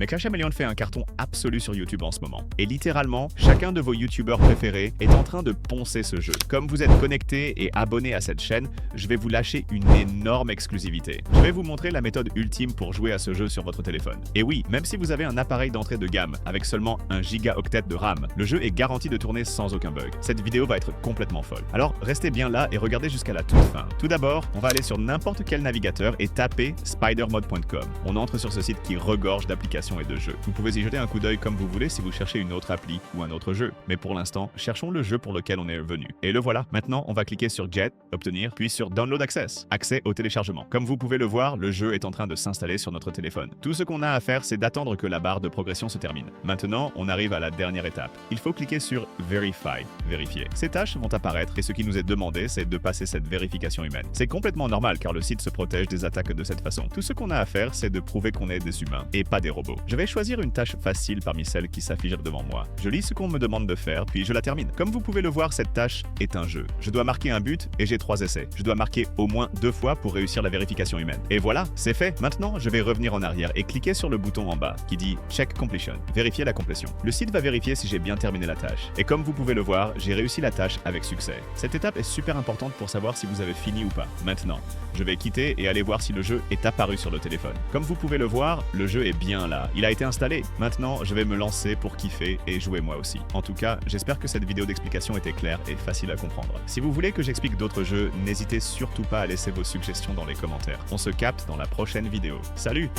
Mais Clash Chameleon fait un carton absolu sur YouTube en ce moment. Et littéralement, chacun de vos YouTubeurs préférés est en train de poncer ce jeu. Comme vous êtes connecté et abonné à cette chaîne, je vais vous lâcher une énorme exclusivité. Je vais vous montrer la méthode ultime pour jouer à ce jeu sur votre téléphone. Et oui, même si vous avez un appareil d'entrée de gamme avec seulement 1 gigaoctet de RAM, le jeu est garanti de tourner sans aucun bug. Cette vidéo va être complètement folle. Alors restez bien là et regardez jusqu'à la toute fin. Tout d'abord, on va aller sur n'importe quel navigateur et taper spidermod.com. On entre sur ce site qui regorge d'applications et de jeux. Vous pouvez y jeter un coup d'œil comme vous voulez si vous cherchez une autre appli ou un autre jeu. Mais pour l'instant, cherchons le jeu pour lequel on est venu. Et le voilà. Maintenant, on va cliquer sur Get, obtenir, puis sur Download Access, accès au téléchargement. Comme vous pouvez le voir, le jeu est en train de s'installer sur notre téléphone. Tout ce qu'on a à faire, c'est d'attendre que la barre de progression se termine. Maintenant, on arrive à la dernière étape. Il faut cliquer sur Verify, vérifier. Ces tâches vont apparaître et ce qui nous est demandé, c'est de passer cette vérification humaine. C'est complètement normal car le site se protège des attaques de cette façon. Tout ce qu'on a à faire, c'est de prouver qu'on est des humains et pas des robots. Je vais choisir une tâche facile parmi celles qui s'affichent devant moi. Je lis ce qu'on me demande de faire, puis je la termine. Comme vous pouvez le voir, cette tâche est un jeu. Je dois marquer un but et j'ai 3 essais. Je dois marquer au moins 2 fois pour réussir la vérification humaine. Et voilà, c'est fait. Maintenant, je vais revenir en arrière et cliquer sur le bouton en bas qui dit Check Completion, vérifier la complétion. Le site va vérifier si j'ai bien terminé la tâche. Et comme vous pouvez le voir, j'ai réussi la tâche avec succès. Cette étape est super importante pour savoir si vous avez fini ou pas. Maintenant, je vais quitter et aller voir si le jeu est apparu sur le téléphone. Comme vous pouvez le voir, le jeu est bien là. Il a été installé. Maintenant, je vais me lancer pour kiffer et jouer moi aussi. En tout cas, j'espère que cette vidéo d'explication était claire et facile à comprendre. Si vous voulez que j'explique d'autres jeux, n'hésitez surtout pas à laisser vos suggestions dans les commentaires. On se capte dans la prochaine vidéo. Salut!